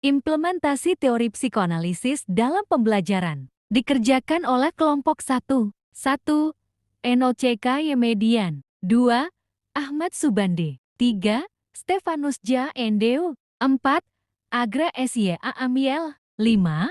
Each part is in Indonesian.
Implementasi teori psikoanalisis dalam pembelajaran dikerjakan oleh kelompok 1. 1. Enocheka Yemedian. 2. Ahmad Subande. 3. Stefanus J. Endeu. 4. Agra S.Y. Amiel. 5.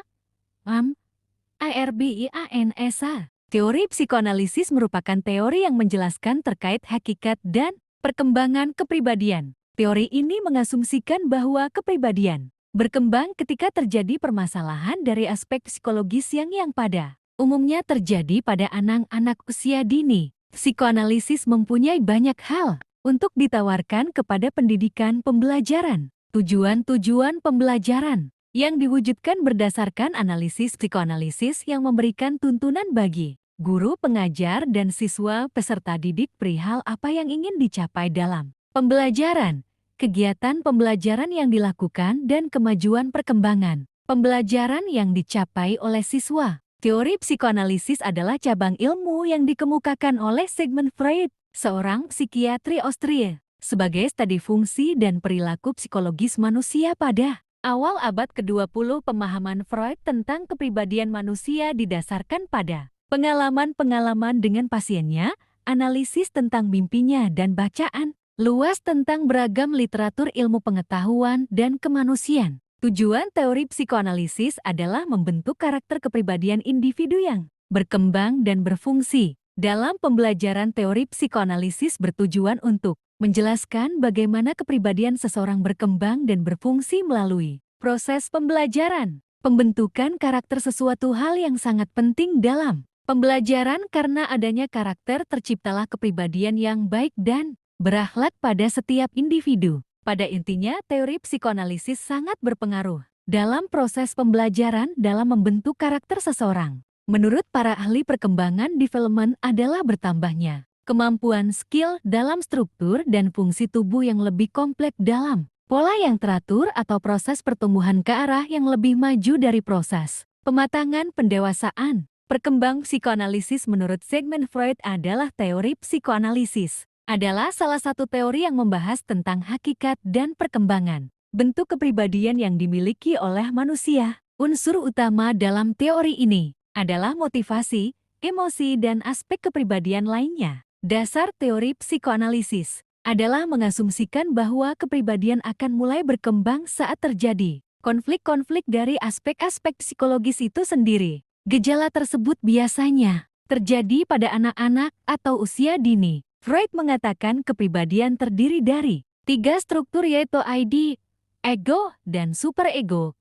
Irbiansa. Teori psikoanalisis merupakan teori yang menjelaskan terkait hakikat dan perkembangan kepribadian. Teori ini mengasumsikan bahwa kepribadian berkembang ketika terjadi permasalahan dari aspek psikologis yang pada umumnya terjadi pada anak-anak usia dini. Psikoanalisis mempunyai banyak hal untuk ditawarkan kepada pendidikan pembelajaran. Tujuan-tujuan pembelajaran yang diwujudkan berdasarkan analisis psikoanalisis yang memberikan tuntunan bagi guru, pengajar, dan siswa peserta didik perihal apa yang ingin dicapai dalam pembelajaran, kegiatan pembelajaran yang dilakukan, dan kemajuan perkembangan pembelajaran yang dicapai oleh siswa. Teori psikoanalisis adalah cabang ilmu yang dikemukakan oleh Sigmund Freud, seorang psikiatri Austria, sebagai studi fungsi dan perilaku psikologis manusia pada awal abad ke-20. Pemahaman Freud tentang kepribadian manusia didasarkan pada pengalaman-pengalaman dengan pasiennya, analisis tentang mimpinya, dan bacaan luas tentang beragam literatur ilmu pengetahuan dan kemanusiaan. Tujuan teori psikoanalisis adalah membentuk karakter kepribadian individu yang berkembang dan berfungsi. Dalam pembelajaran, teori psikoanalisis bertujuan untuk menjelaskan bagaimana kepribadian seseorang berkembang dan berfungsi melalui proses pembelajaran. Pembentukan karakter sesuatu hal yang sangat penting dalam pembelajaran karena adanya karakter terciptalah kepribadian yang baik dan berakhlak pada setiap individu. Pada intinya, teori psikoanalisis sangat berpengaruh dalam proses pembelajaran dalam membentuk karakter seseorang. Menurut para ahli perkembangan development adalah bertambahnya kemampuan skill dalam struktur dan fungsi tubuh yang lebih kompleks dalam pola yang teratur atau proses pertumbuhan ke arah yang lebih maju dari proses pematangan pendewasaan. Perkembang psikoanalisis menurut Sigmund Freud adalah teori psikoanalisis adalah salah satu teori yang membahas tentang hakikat dan perkembangan bentuk kepribadian yang dimiliki oleh manusia. Unsur utama dalam teori ini adalah motivasi, emosi, dan aspek kepribadian lainnya. Dasar teori psikoanalisis adalah mengasumsikan bahwa kepribadian akan mulai berkembang saat terjadi konflik-konflik dari aspek-aspek psikologis itu sendiri. Gejala tersebut biasanya terjadi pada anak-anak atau usia dini. Freud mengatakan kepribadian terdiri dari 3 struktur yaitu ID, ego, dan superego.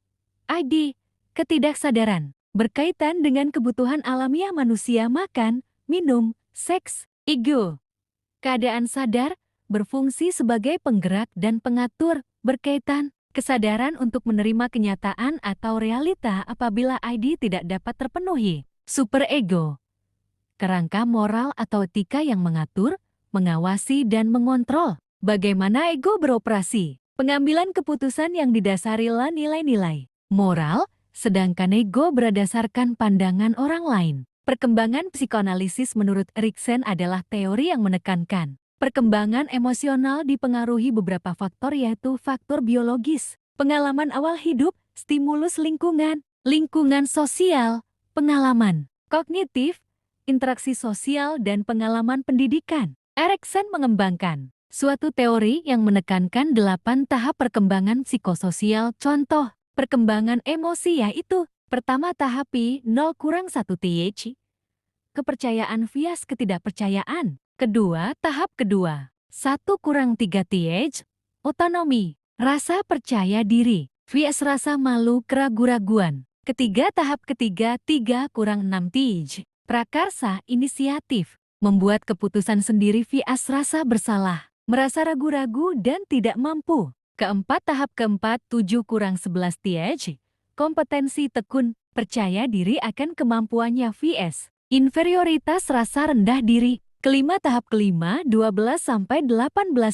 ID, ketidaksadaran, berkaitan dengan kebutuhan alamiah manusia makan, minum, seks. Ego, keadaan sadar, berfungsi sebagai penggerak dan pengatur, berkaitan kesadaran untuk menerima kenyataan atau realita apabila ID tidak dapat terpenuhi. Superego, kerangka moral atau etika yang mengatur, mengawasi, dan mengontrol bagaimana ego beroperasi. Pengambilan keputusan yang didasari nilai-nilai moral, sedangkan ego berdasarkan pandangan orang lain. Perkembangan psikoanalisis menurut Erikson adalah teori yang menekankan perkembangan emosional dipengaruhi beberapa faktor yaitu faktor biologis, pengalaman awal hidup, stimulus lingkungan, lingkungan sosial, pengalaman kognitif, interaksi sosial, dan pengalaman pendidikan. Erikson mengembangkan suatu teori yang menekankan 8 tahap perkembangan psikososial. Contoh perkembangan emosi yaitu pertama tahap P0-1 TH, kepercayaan vs ketidakpercayaan. Kedua, tahap kedua 1-3 TH, otonomi, rasa percaya diri vs rasa malu keraguan-raguan. Ketiga, tahap ketiga 3-6 TH, prakarsa, inisiatif, membuat keputusan sendiri vs rasa bersalah, merasa ragu-ragu dan tidak mampu. Keempat, tahap keempat 7-11 TH, kompetensi tekun, percaya diri akan kemampuannya vs inferioritas rasa rendah diri. Kelima, tahap kelima 12-18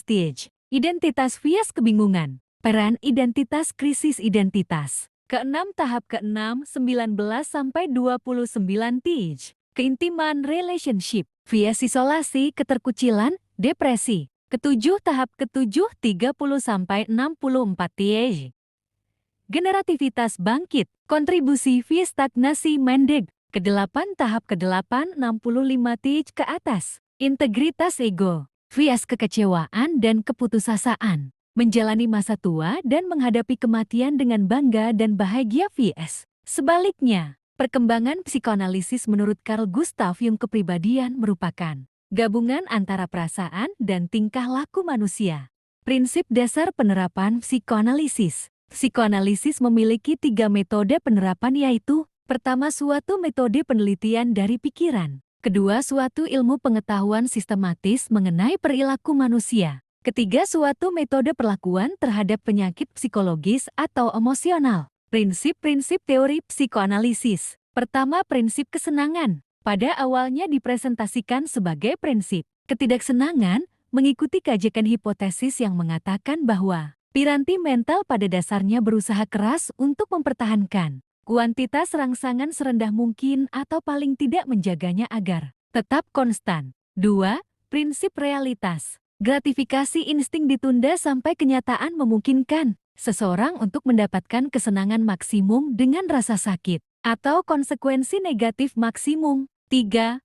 TH, identitas vs kebingungan, peran identitas krisis identitas. Keenam, tahap keenam 19-29 TH, keintiman relationship vs isolasi, keterkucilan, depresi. Ketujuh, tahap ketujuh 30-64 TH, generativitas bangkit, kontribusi via stagnasi mendek, ke-8 tahap ke-8 65 tig ke atas, integritas ego, bias kekecewaan dan keputusasaan, menjalani masa tua dan menghadapi kematian dengan bangga dan bahagia vs. Sebaliknya, perkembangan psikoanalisis menurut Carl Gustav Jung kepribadian merupakan gabungan antara perasaan dan tingkah laku manusia. Prinsip dasar penerapan psikoanalisis. Psikoanalisis memiliki 3 metode penerapan yaitu: pertama, suatu metode penelitian dari pikiran. Kedua, suatu ilmu pengetahuan sistematis mengenai perilaku manusia. Ketiga, suatu metode perlakuan terhadap penyakit psikologis atau emosional. Prinsip-prinsip teori psikoanalisis. Pertama, prinsip kesenangan. Pada awalnya dipresentasikan sebagai prinsip ketidaksenangan, mengikuti kajian hipotesis yang mengatakan bahwa piranti mental pada dasarnya berusaha keras untuk mempertahankan kuantitas rangsangan serendah mungkin atau paling tidak menjaganya agar tetap konstan. 2. Prinsip realitas. Gratifikasi insting ditunda sampai kenyataan memungkinkan seseorang untuk mendapatkan kesenangan maksimum dengan rasa sakit atau konsekuensi negatif maksimum. 3.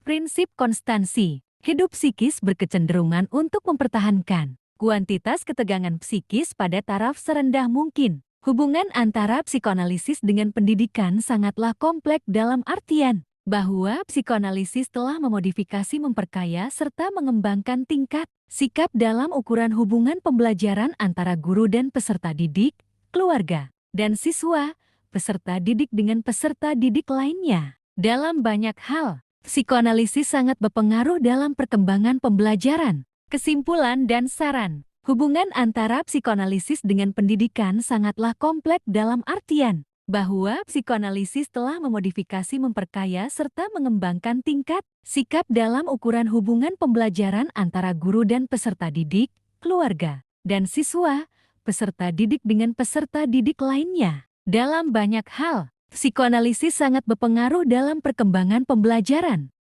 Prinsip konstansi. Hidup psikis berkecenderungan untuk mempertahankan kuantitas ketegangan psikis pada taraf serendah mungkin. Hubungan antara psikoanalisis dengan pendidikan sangatlah kompleks dalam artian bahwa psikoanalisis telah memodifikasi, memperkaya, serta mengembangkan tingkat sikap dalam ukuran hubungan pembelajaran antara guru dan peserta didik, keluarga, dan siswa, peserta didik dengan peserta didik lainnya. Dalam banyak hal, psikoanalisis sangat berpengaruh dalam perkembangan pembelajaran. Kesimpulan dan saran. Hubungan antara psikoanalisis dengan pendidikan sangatlah kompleks dalam artian bahwa psikoanalisis telah memodifikasi, memperkaya, serta mengembangkan tingkat sikap dalam ukuran hubungan pembelajaran antara guru dan peserta didik, keluarga, dan siswa, peserta didik dengan peserta didik lainnya. Dalam banyak hal, psikoanalisis sangat berpengaruh dalam perkembangan pembelajaran.